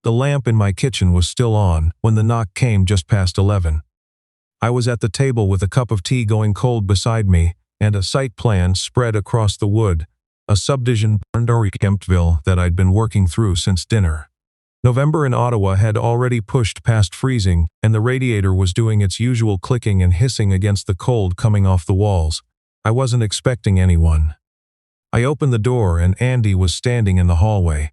The lamp in my kitchen was still on when the knock came just past 11. I was at the table with a cup of tea going cold beside me and a site plan spread across the wood, a subdivision Kemptville that I'd been working through since dinner. November in Ottawa had already pushed past freezing, and the radiator was doing its usual clicking and hissing against the cold coming off the walls. I wasn't expecting anyone. I opened the door and Andy was standing in the hallway.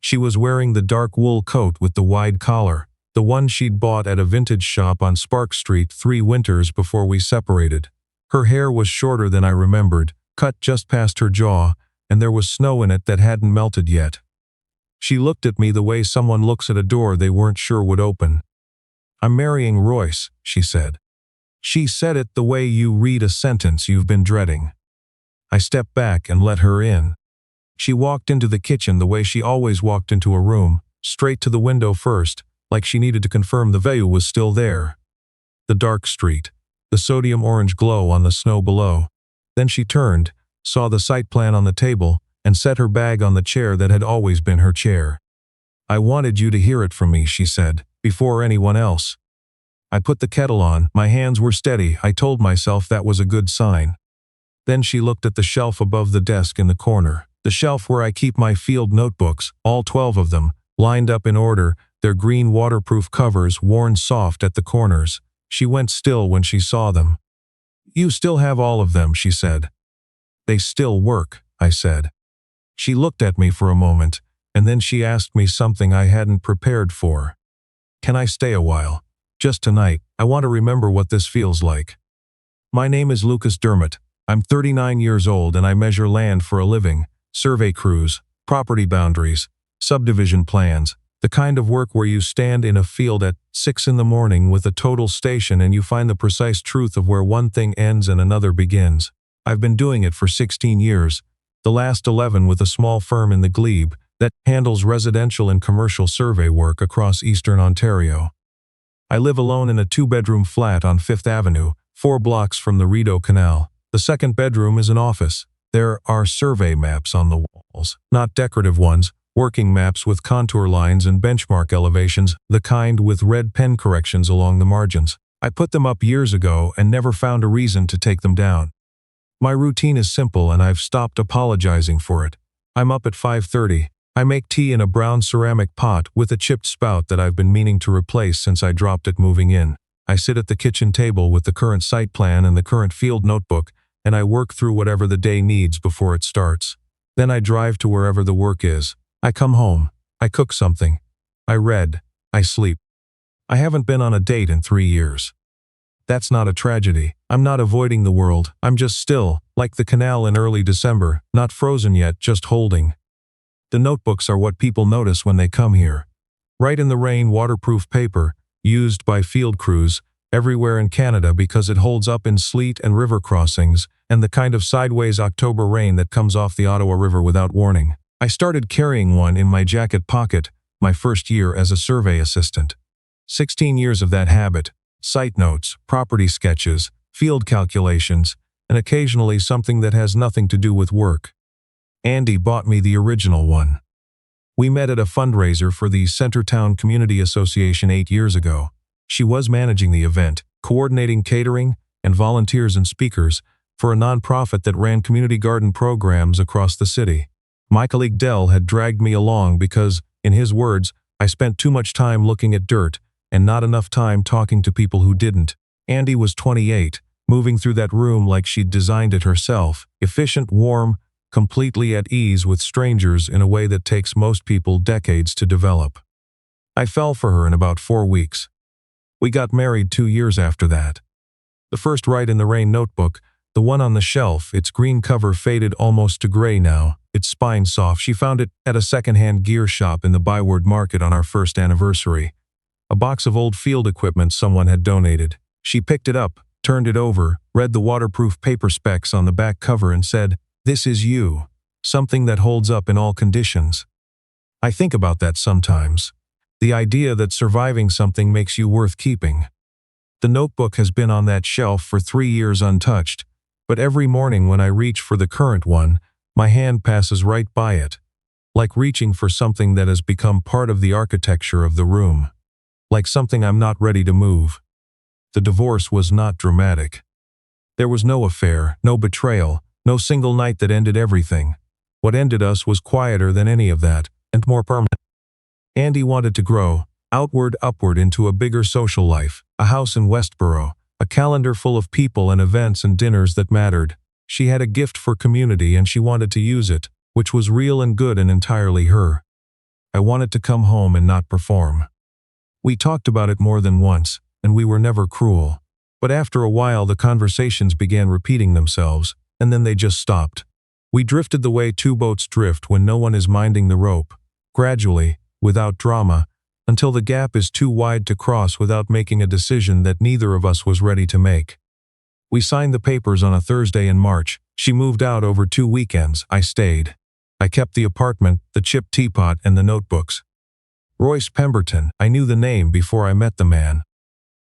She was wearing the dark wool coat with the wide collar, the one she'd bought at a vintage shop on Spark Street 3 winters before we separated. Her hair was shorter than I remembered, cut just past her jaw, and there was snow in it that hadn't melted yet. She looked at me the way someone looks at a door they weren't sure would open. "I'm marrying Royce," she said. She said it the way you read a sentence you've been dreading. I stepped back and let her in. She walked into the kitchen the way she always walked into a room, straight to the window first, like she needed to confirm the view was still there. The dark street, the sodium orange glow on the snow below. Then she turned, saw the site plan on the table, and set her bag on the chair that had always been her chair. "I wanted you to hear it from me," she said, "before anyone else." I put the kettle on, my hands were steady, I told myself that was a good sign. Then she looked at the shelf above the desk in the corner, the shelf where I keep my field notebooks, all 12 of them, lined up in order, their green waterproof covers worn soft at the corners. She went still when she saw them. "You still have all of them," she said. "They still work," I said. She looked at me for a moment, and then she asked me something I hadn't prepared for. "Can I stay a while? Just tonight, I want to remember what this feels like." "My name is Lucas Dermott. I'm 39 years old and I measure land for a living, survey crews, property boundaries, subdivision plans, the kind of work where you stand in a field at 6 in the morning with a total station and you find the precise truth of where one thing ends and another begins. I've been doing it for 16 years, the last 11 with a small firm in the Glebe that handles residential and commercial survey work across eastern Ontario. I live alone in a 2-bedroom flat on 5th Avenue, 4 blocks from the Rideau Canal. The second bedroom is an office. There are survey maps on the walls, not decorative ones, working maps with contour lines and benchmark elevations, the kind with red pen corrections along the margins. I put them up years ago and never found a reason to take them down. My routine is simple and I've stopped apologizing for it. I'm up at 5:30. I make tea in a brown ceramic pot with a chipped spout that I've been meaning to replace since I dropped it moving in. I sit at the kitchen table with the current site plan and the current field notebook, and I work through whatever the day needs before it starts. Then I drive to wherever the work is. I come home. I cook something. I read. I sleep. I haven't been on a date in 3 years. That's not a tragedy. I'm not avoiding the world. I'm just still, like the canal in early December, not frozen yet, just holding. The notebooks are what people notice when they come here. Write in the rain, waterproof paper, used by field crews everywhere in Canada because it holds up in sleet and river crossings and the kind of sideways October rain that comes off the Ottawa River without warning. I started carrying one in my jacket pocket my first year as a survey assistant. 16 years of that habit. Site notes, property sketches, field calculations, and occasionally something that has nothing to do with work. Andy bought me the original one. We met at a fundraiser for the Centertown Community Association 8 years ago. She was managing the event, coordinating catering and volunteers and speakers for a nonprofit that ran community garden programs across the city. My colleague Dell had dragged me along because, in his words, I spent too much time looking at dirt and not enough time talking to people who didn't. Andy was 28, moving through that room like she'd designed it herself, efficient, warm, completely at ease with strangers in a way that takes most people decades to develop. I fell for her in about 4 weeks. We got married 2 years after that. The first Write in the Rain notebook, the one on the shelf, its green cover faded almost to gray now, its spine soft. She found it at a second-hand gear shop in the Byward Market on our first anniversary. A box of old field equipment someone had donated. She picked it up, turned it over, read the waterproof paper specs on the back cover and said, "This is you, something that holds up in all conditions." I think about that sometimes. The idea that surviving something makes you worth keeping. The notebook has been on that shelf for 3 years untouched, but every morning when I reach for the current one, my hand passes right by it. like reaching for something that has become part of the architecture of the room, like something I'm not ready to move. The divorce was not dramatic. There was no affair, no betrayal, no single night that ended everything. What ended us was quieter than any of that, and more permanent. Andy wanted to grow, upward into a bigger social life, a house in Westboro, a calendar full of people and events and dinners that mattered. She had a gift for community and she wanted to use it, which was real and good and entirely her. I wanted to come home and not perform. We talked about it more than once, and we were never cruel. But after a while the conversations began repeating themselves, and then they just stopped. We drifted the way two boats drift when no one is minding the rope, gradually, without drama, until the gap is too wide to cross without making a decision that neither of us was ready to make. We signed the papers on a Thursday in March. She moved out over 2 weekends. I stayed. I kept the apartment, the chipped teapot, and the notebooks. Royce Pemberton, I knew the name before I met the man.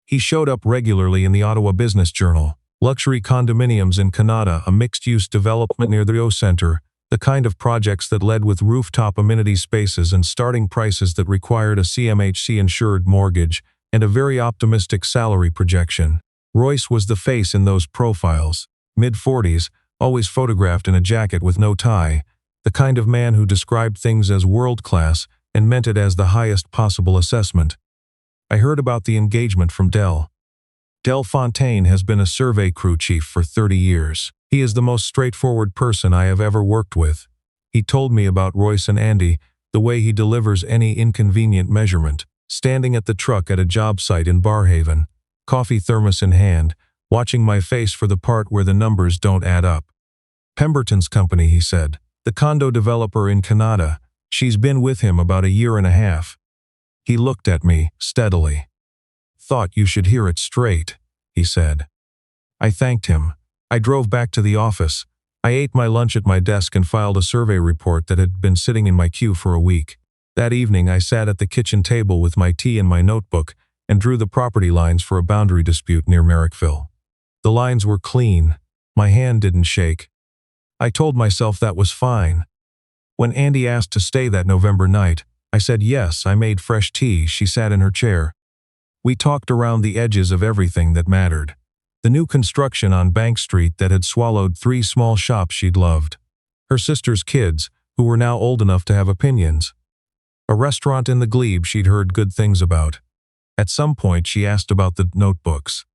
He showed up regularly in the Ottawa Business Journal. Luxury condominiums in Canada, a mixed-use development near the O Centre, the kind of projects that led with rooftop amenity spaces and starting prices that required a CMHC-insured mortgage and a very optimistic salary projection. Royce was the face in those profiles, mid-40s, always photographed in a jacket with no tie, the kind of man who described things as world-class and meant it as the highest possible assessment. I heard about the engagement from Del. Del Fontaine has been a survey crew chief for 30 years. He is the most straightforward person I have ever worked with. He told me about Royce and Andy, the way he delivers any inconvenient measurement, standing at the truck at a job site in Barhaven, coffee thermos in hand, watching my face for the part where the numbers don't add up. Pemberton's company, he said, the condo developer in Canada. She's been with him about 1.5 years. He looked at me, steadily. Thought you should hear it straight, he said. I thanked him. I drove back to the office. I ate my lunch at my desk and filed a survey report that had been sitting in my queue for a week. That evening I sat at the kitchen table with my tea and my notebook and drew the property lines for a boundary dispute near Merrickville. The lines were clean. My hand didn't shake. I told myself that was fine. When Andy asked to stay that November night, I said yes. I made fresh tea. She sat in her chair. We talked around the edges of everything that mattered. The new construction on Bank Street that had swallowed 3 small shops she'd loved. Her sister's kids, who were now old enough to have opinions. A restaurant in the Glebe she'd heard good things about. At some point she asked about the notebooks.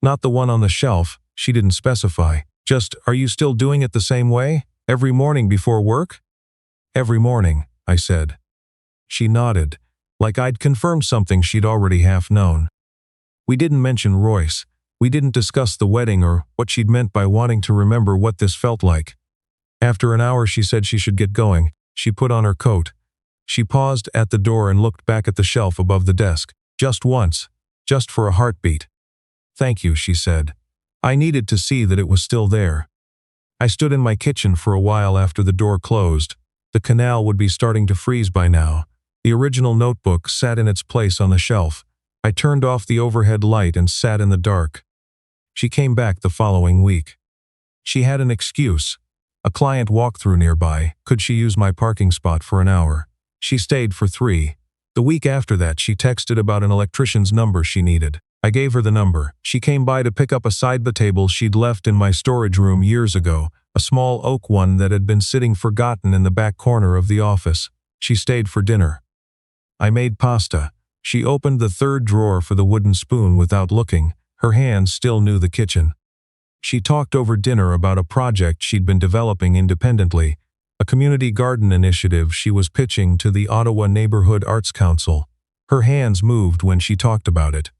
Not the one on the shelf, she didn't specify. Just, are you still doing it the same way? Every morning before work? Every morning, I said. She nodded, like I'd confirmed something she'd already half known. We didn't mention Royce. We didn't discuss the wedding or what she'd meant by wanting to remember what this felt like. After an hour she said she should get going. She put on her coat. She paused at the door and looked back at the shelf above the desk. Just once. Just for a heartbeat. Thank you, she said. I needed to see that it was still there. I stood in my kitchen for a while after the door closed. The canal would be starting to freeze by now. The original notebook sat in its place on the shelf. I turned off the overhead light and sat in the dark. She came back the following week. She had an excuse. A client walkthrough nearby. Could she use my parking spot for an hour? She stayed for 3. The week after that she texted about an electrician's number she needed. I gave her the number. She came by to pick up a side table she'd left in my storage room years ago, a small oak one that had been sitting forgotten in the back corner of the office. She stayed for dinner. I made pasta. She opened the 3rd drawer for the wooden spoon without looking. Her hands still knew the kitchen. She talked over dinner about a project she'd been developing independently, a community garden initiative she was pitching to the Ottawa Neighborhood Arts Council. Her hands moved when she talked about it.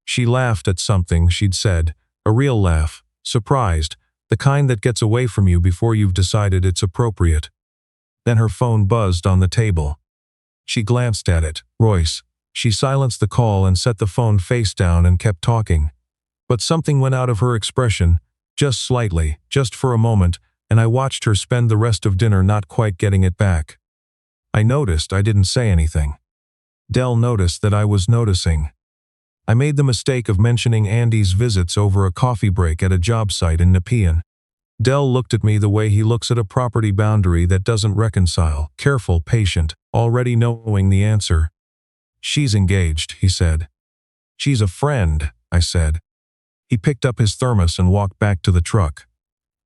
She laughed at something she'd said, a real laugh, surprised, the kind that gets away from you before you've decided it's appropriate. Then her phone buzzed on the table. She glanced at it. Royce. She silenced the call and set the phone face down and kept talking. But something went out of her expression, just slightly, just for a moment, and I watched her spend the rest of dinner not quite getting it back. I noticed I didn't say anything. Del noticed that I was noticing. I made the mistake of mentioning Andy's visits over a coffee break at a job site in Nepean. Dell looked at me the way he looks at a property boundary that doesn't reconcile, careful, patient, already knowing the answer. "She's engaged," he said. "She's a friend," I said. He picked up his thermos and walked back to the truck.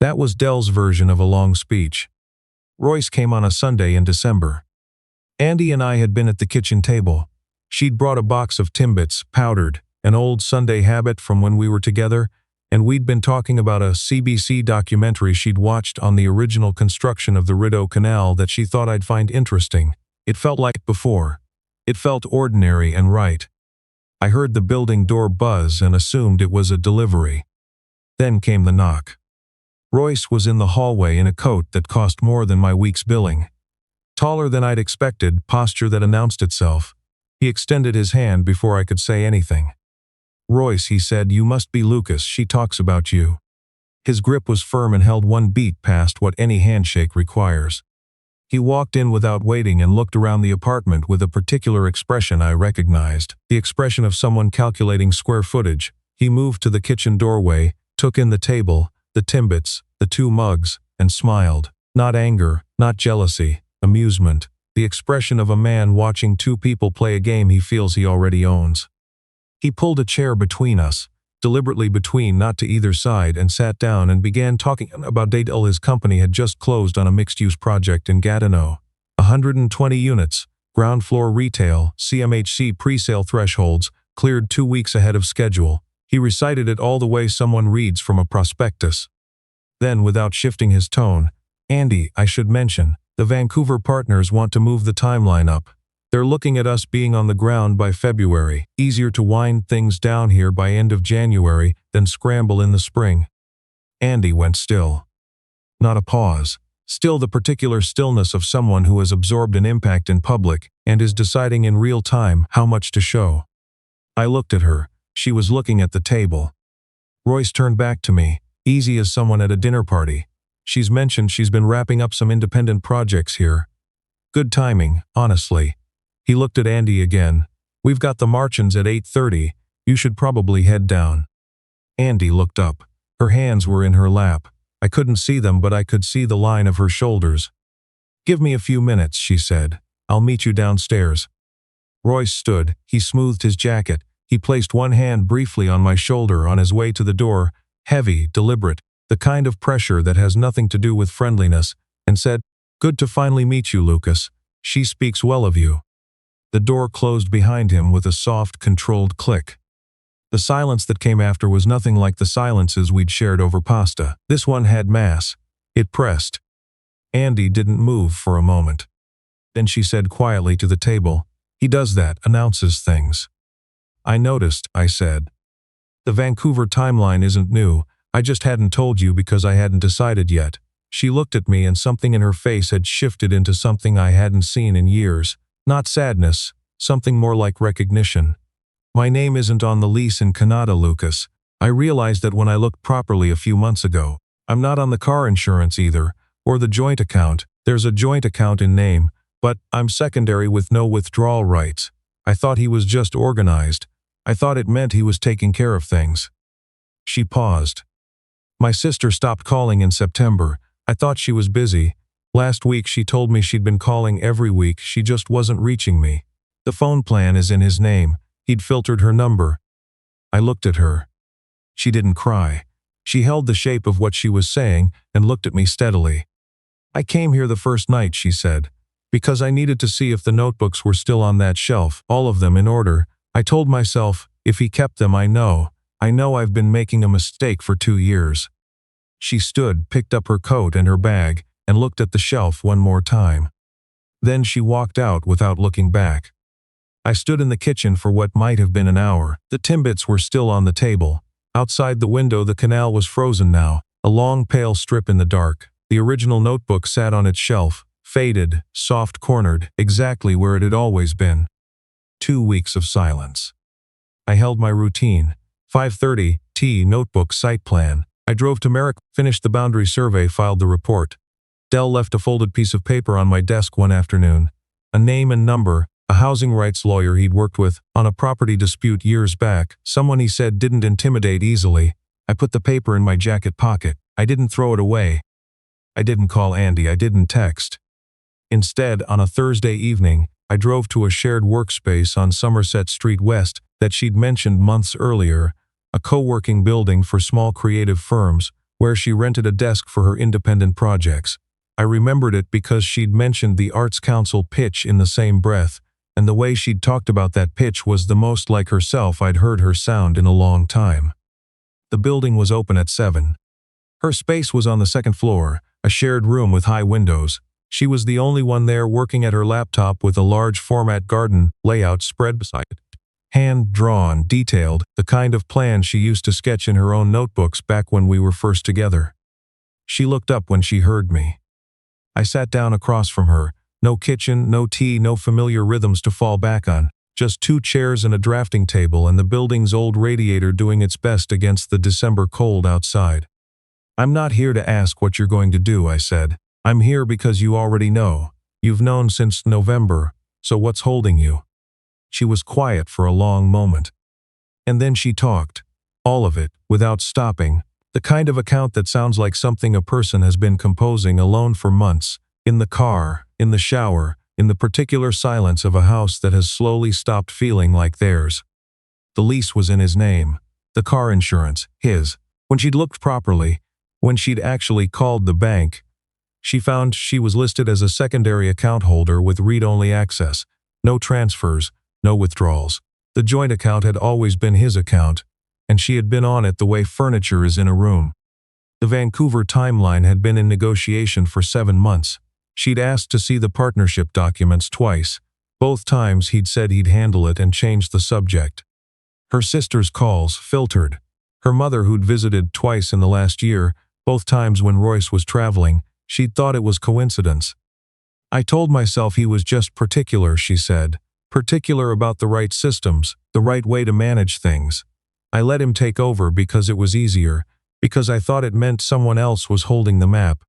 That was Dell's version of a long speech. Royce came on a Sunday in December. Andy and I had been at the kitchen table. She'd brought a box of Timbits, powdered, an old Sunday habit from when we were together, and we'd been talking about a CBC documentary she'd watched on the original construction of the Rideau Canal that she thought I'd find interesting. It felt like before. It felt ordinary and right. I heard the building door buzz and assumed it was a delivery. Then came the knock. Royce was in the hallway in a coat that cost more than my week's billing. Taller than I'd expected, posture that announced itself. He extended his hand before I could say anything. "Royce," he said, "you must be Lucas. She talks about you." His grip was firm and held one beat past what any handshake requires. He walked in without waiting and looked around the apartment with a particular expression I recognized, the expression of someone calculating square footage. He moved to the kitchen doorway, took in the table, the Timbits, the two mugs, and smiled. Not anger, not jealousy, amusement, the expression of a man watching two people play a game he feels he already owns. He pulled a chair between us, deliberately between, not to either side, and sat down and began talking about Dale. His company had just closed on a mixed-use project in Gatineau. 120 units, ground floor retail, CMHC pre-sale thresholds, cleared 2 weeks ahead of schedule. He recited it all the way someone reads from a prospectus. Then, without shifting his tone, "Andy, I should mention, the Vancouver partners want to move the timeline up. They're looking at us being on the ground by February. Easier to wind things down here by end of January than scramble in the spring." Andy went still. Not a pause. Still the particular stillness of someone who has absorbed an impact in public and is deciding in real time how much to show. I looked at her. She was looking at the table. Royce turned back to me, easy as someone at a dinner party. "She's mentioned she's been wrapping up some independent projects here. Good timing, honestly." He looked at Andy again. "We've got the Marchins at 8:30. You should probably head down." Andy looked up. Her hands were in her lap. I couldn't see them, but I could see the line of her shoulders. "Give me a few minutes," she said. "I'll meet you downstairs." Royce stood. He smoothed his jacket. He placed one hand briefly on my shoulder on his way to the door, heavy, deliberate, the kind of pressure that has nothing to do with friendliness, and said, "Good to finally meet you, Lucas. She speaks well of you." The door closed behind him with a soft, controlled click. The silence that came after was nothing like the silences we'd shared over pasta. This one had mass. It pressed. Andy didn't move for a moment. Then she said quietly to the table, "He does that, announces things." "I noticed," I said. "The Vancouver timeline isn't new. I just hadn't told you because I hadn't decided yet." She looked at me and something in her face had shifted into something I hadn't seen in years. Not sadness, something more like recognition. "My name isn't on the lease in Canada, Lucas. I realized that when I looked properly a few months ago. I'm not on the car insurance either, or the joint account. There's a joint account in name, but I'm secondary with no withdrawal rights. I thought he was just organized. I thought it meant he was taking care of things." She paused. "My sister stopped calling in September. I thought she was busy. Last week she told me she'd been calling every week, she just wasn't reaching me. The phone plan is in his name. He'd filtered her number." I looked at her. She didn't cry. She held the shape of what she was saying and looked at me steadily. "I came here the first night," she said, "because I needed to see if the notebooks were still on that shelf, all of them in order. I told myself, if he kept them, I know I've been making a mistake for 2 years." She stood, picked up her coat and her bag, and looked at the shelf one more time. Then she walked out without looking back. I stood in the kitchen for what might have been an hour. The Timbits were still on the table. Outside the window the canal was frozen now, a long pale strip in the dark. The original notebook sat on its shelf, faded, soft-cornered, exactly where it had always been. 2 weeks of silence. I held my routine. 5:30, tea, notebook, site plan. I drove to Merrick, finished the boundary survey, filed the report. Dell left a folded piece of paper on my desk one afternoon. A name and number, a housing rights lawyer he'd worked with on a property dispute years back, someone he said didn't intimidate easily. I put the paper in my jacket pocket. I didn't throw it away. I didn't call Andy. I didn't text. Instead, on a Thursday evening, I drove to a shared workspace on Somerset Street West that she'd mentioned months earlier, a co-working building for small creative firms, where she rented a desk for her independent projects. I remembered it because she'd mentioned the Arts Council pitch in the same breath, and the way she'd talked about that pitch was the most like herself I'd heard her sound in a long time. The building was open at 7. Her space was on the second floor, a shared room with high windows. She was the only one there working at her laptop with a large format garden layout spread beside it. Hand-drawn, detailed, the kind of plan she used to sketch in her own notebooks back when we were first together. She looked up when she heard me. I sat down across from her. No kitchen, no tea, no familiar rhythms to fall back on. Just 2 chairs and a drafting table and the building's old radiator doing its best against the December cold outside. "I'm not here to ask what you're going to do," I said. "I'm here because you already know. You've known since November, so what's holding you?" She was quiet for a long moment. And then she talked. All of it, without stopping. The kind of account that sounds like something a person has been composing alone for months, in the car, in the shower, in the particular silence of a house that has slowly stopped feeling like theirs. The lease was in his name. The car insurance, his. When she'd looked properly, when she'd actually called the bank, she found she was listed as a secondary account holder with read-only access. No transfers, no withdrawals. The joint account had always been his account, and she had been on it the way furniture is in a room. The Vancouver timeline had been in negotiation for 7 months. She'd asked to see the partnership documents twice. Both times he'd said he'd handle it and changed the subject. Her sister's calls filtered. Her mother, who'd visited twice in the last year, both times when Royce was traveling, she'd thought it was coincidence. "I told myself he was just particular," she said. "Particular about the right systems, the right way to manage things. I let him take over because it was easier, because I thought it meant someone else was holding the map."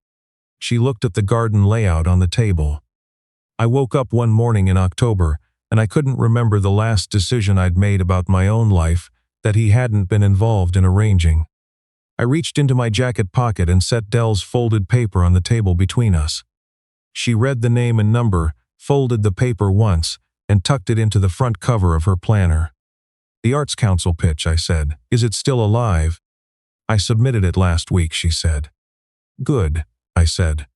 She looked at the garden layout on the table. "I woke up one morning in October, and I couldn't remember the last decision I'd made about my own life that he hadn't been involved in arranging. I reached into my jacket pocket and set Dell's folded paper on the table between us. She read the name and number, folded the paper once, and tucked it into the front cover of her planner. "The Arts Council pitch," I said. "Is it still alive?" "I submitted it last week," she said. "Good," I said.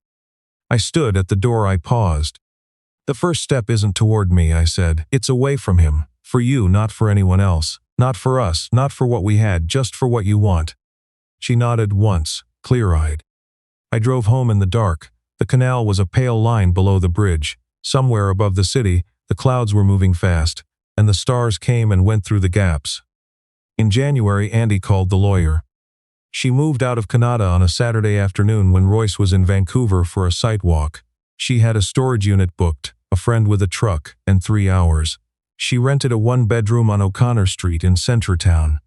I stood at the door. I paused. "The first step isn't toward me," I said. "It's away from him. For you, not for anyone else. Not for us, not for what we had, just for what you want." She nodded once, clear-eyed. I drove home in the dark. The canal was a pale line below the bridge. Somewhere above the city, the clouds were moving fast, and the stars came and went through the gaps. In January, Andy called the lawyer. She moved out of Canada on a Saturday afternoon when Royce was in Vancouver for a site walk. She had a storage unit booked, a friend with a truck, and 3 hours. She rented a 1-bedroom on O'Connor Street in Centretown,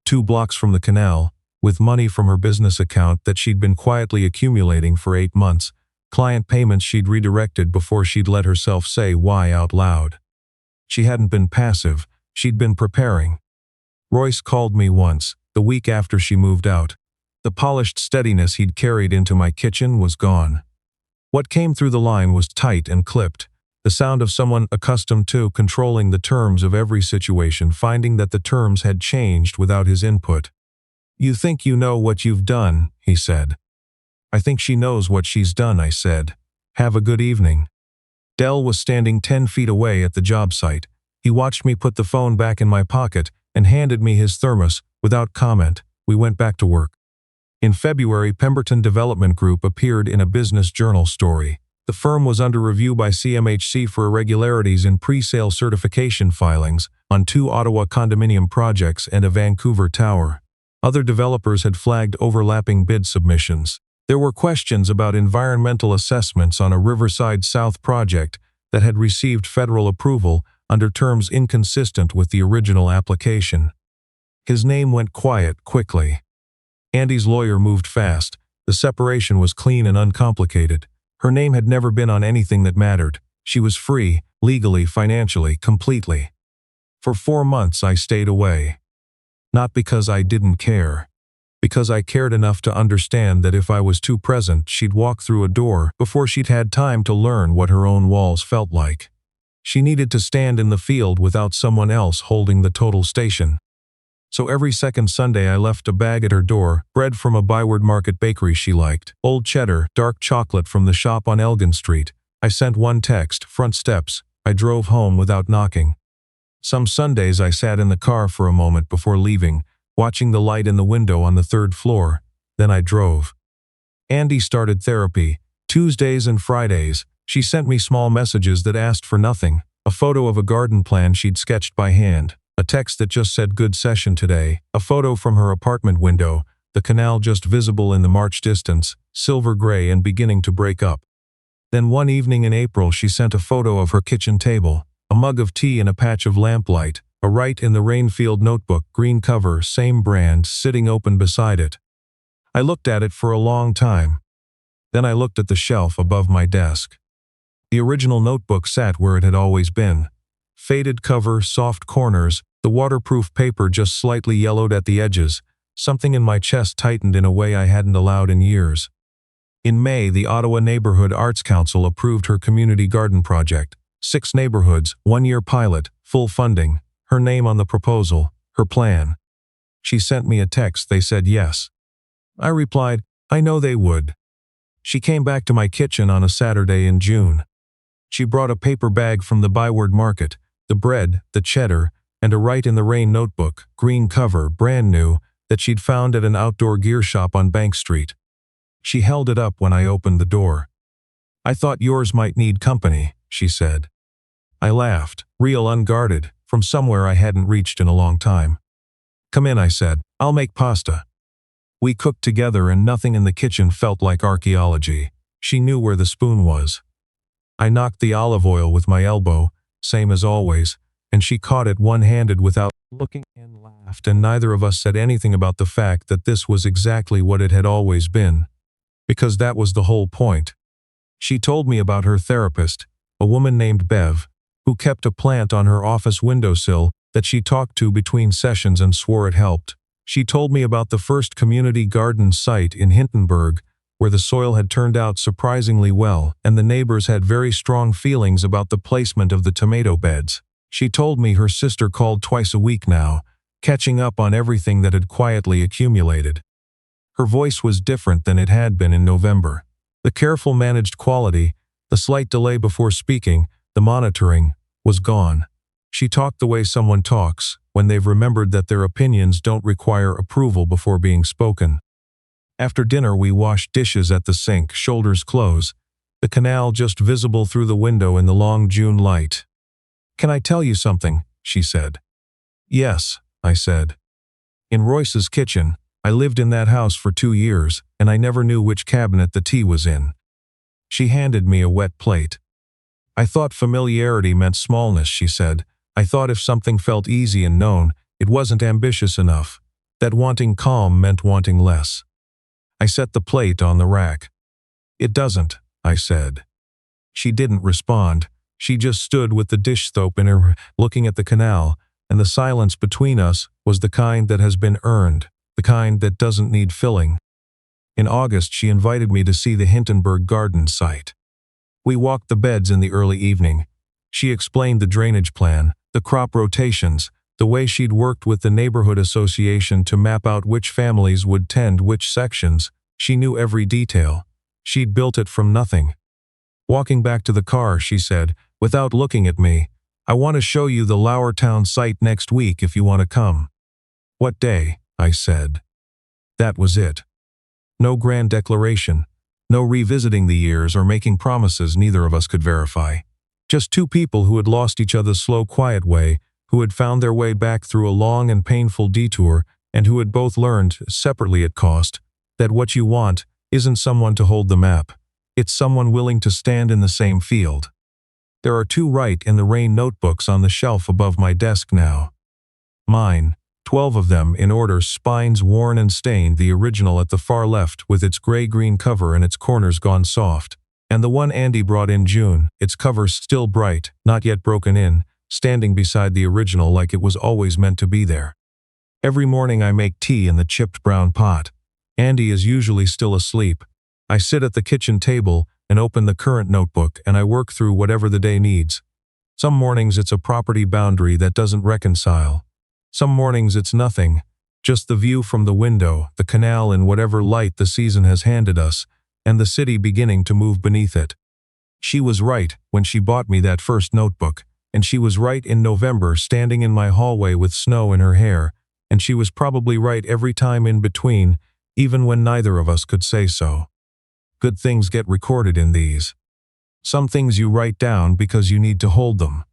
2 blocks from the canal, with money from her business account that she'd been quietly accumulating for 8 months, client payments she'd redirected before she'd let herself say why out loud. She hadn't been passive, she'd been preparing. Royce called me once, the week after she moved out. The polished steadiness he'd carried into my kitchen was gone. What came through the line was tight and clipped, the sound of someone accustomed to controlling the terms of every situation, finding that the terms had changed without his input. "You think you know what you've done," he said. "I think she knows what she's done," I said. "Have a good evening." Dell was standing 10 feet away at the job site. He watched me put the phone back in my pocket and handed me his thermos. Without comment, we went back to work. In February, Pemberton Development Group appeared in a business journal story. The firm was under review by CMHC for irregularities in pre-sale certification filings on 2 Ottawa condominium projects and a Vancouver tower. Other developers had flagged overlapping bid submissions. There were questions about environmental assessments on a Riverside South project that had received federal approval under terms inconsistent with the original application. His name went quiet quickly. Andy's lawyer moved fast. The separation was clean and uncomplicated. Her name had never been on anything that mattered. She was free, legally, financially, completely. For 4 months I stayed away. Not because I didn't care. because I cared enough to understand that if I was too present, she'd walk through a door before she'd had time to learn what her own walls felt like. She needed to stand in the field without someone else holding the total station. So every second Sunday I left a bag at her door, bread from a Byward Market bakery she liked, old cheddar, dark chocolate from the shop on Elgin Street. I sent one text, front steps. I drove home without knocking. Some Sundays I sat in the car for a moment before leaving, watching the light in the window on the third floor. Then I drove. Andy started therapy. Tuesdays and Fridays, she sent me small messages that asked for nothing. A photo of a garden plan she'd sketched by hand. A text that just said good session today. A photo from her apartment window, the canal just visible in the March distance, silver gray and beginning to break up. Then one evening in April she sent a photo of her kitchen table, a mug of tea and a patch of lamplight, a Write in the Rainfield notebook, green cover, same brand, sitting open beside it. I looked at it for a long time. Then I looked at the shelf above my desk. The original notebook sat where it had always been. Faded cover, soft corners, the waterproof paper just slightly yellowed at the edges. Something in my chest tightened in a way I hadn't allowed in years. In May, the Ottawa Neighborhood Arts Council approved her community garden project. 6 neighborhoods, 1-year pilot, full funding, her name on the proposal, her plan. She sent me a text, they said yes. I replied, I know they would. She came back to my kitchen on a Saturday in June. She brought a paper bag from the Byward Market, the bread, the cheddar, and a Write in the Rain notebook, green cover, brand new, that she'd found at an outdoor gear shop on Bank Street. She held it up when I opened the door. I thought yours might need company, she said. I laughed, real unguarded, from somewhere I hadn't reached in a long time. Come in, I said. I'll make pasta. We cooked together and nothing in the kitchen felt like archaeology. She knew where the spoon was. I knocked the olive oil with my elbow, same as always, and she caught it one-handed without looking and laughed, and neither of us said anything about the fact that this was exactly what it had always been. Because that was the whole point. She told me about her therapist, a woman named Bev, who kept a plant on her office windowsill that she talked to between sessions and swore it helped. She told me about the first community garden site in Hintonburg, where the soil had turned out surprisingly well, and the neighbors had very strong feelings about the placement of the tomato beds. She told me her sister called twice a week now, catching up on everything that had quietly accumulated. Her voice was different than it had been in November. The careful managed quality, the slight delay before speaking, the monitoring, was gone. She talked the way someone talks, when they've remembered that their opinions don't require approval before being spoken. After dinner we washed dishes at the sink, shoulders close, the canal just visible through the window in the long June light. Can I tell you something? She said. Yes, I said. In Royce's kitchen, I lived in that house for 2 years, and I never knew which cabinet the tea was in. She handed me a wet plate. I thought familiarity meant smallness, she said. I thought if something felt easy and known, it wasn't ambitious enough, that wanting calm meant wanting less. I set the plate on the rack. It doesn't, I said. She didn't respond. She just stood with the dish soap in her, looking at the canal, and the silence between us was the kind that has been earned, the kind that doesn't need filling. In August, she invited me to see the Hintonburg garden site. We walked the beds in the early evening. She explained the drainage plan, the crop rotations, the way she'd worked with the neighborhood association to map out which families would tend which sections. She knew every detail. She'd built it from nothing. Walking back to the car, she said, without looking at me, I want to show you the Lowertown site next week if you want to come. What day? I said. That was it. No grand declaration, no revisiting the years or making promises neither of us could verify. Just 2 people who had lost each other's slow, quiet way, who had found their way back through a long and painful detour, and who had both learned, separately at cost, that what you want isn't someone to hold the map. It's someone willing to stand in the same field. There are 2 Write in the Rain notebooks on the shelf above my desk now. Mine, 12 of them in order, spines worn and stained, the original at the far left with its gray-green cover and its corners gone soft, and the one Andy brought in June, its cover still bright, not yet broken in, standing beside the original like it was always meant to be there. Every morning I make tea in the chipped brown pot. Andy is usually still asleep. I sit at the kitchen table and open the current notebook, and I work through whatever the day needs. Some mornings it's a property boundary that doesn't reconcile. Some mornings it's nothing, just the view from the window, the canal in whatever light the season has handed us, and the city beginning to move beneath it. She was right when she bought me that first notebook, and she was right in November standing in my hallway with snow in her hair, and she was probably right every time in between, even when neither of us could say so. Good things get recorded in these. Some things you write down because you need to hold them,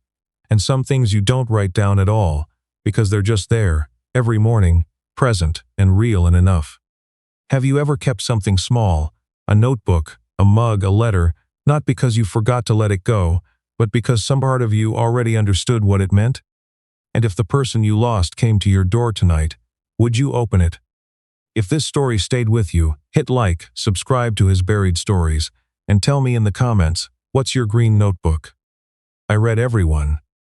and some things you don't write down at all because they're just there, every morning, present and real and enough. Have you ever kept something small, a notebook, a mug, a letter, not because you forgot to let it go, but because some part of you already understood what it meant? And if the person you lost came to your door tonight, would you open it? If this story stayed with you, hit like, subscribe to his buried stories, and tell me in the comments, what's your green notebook? I read everyone.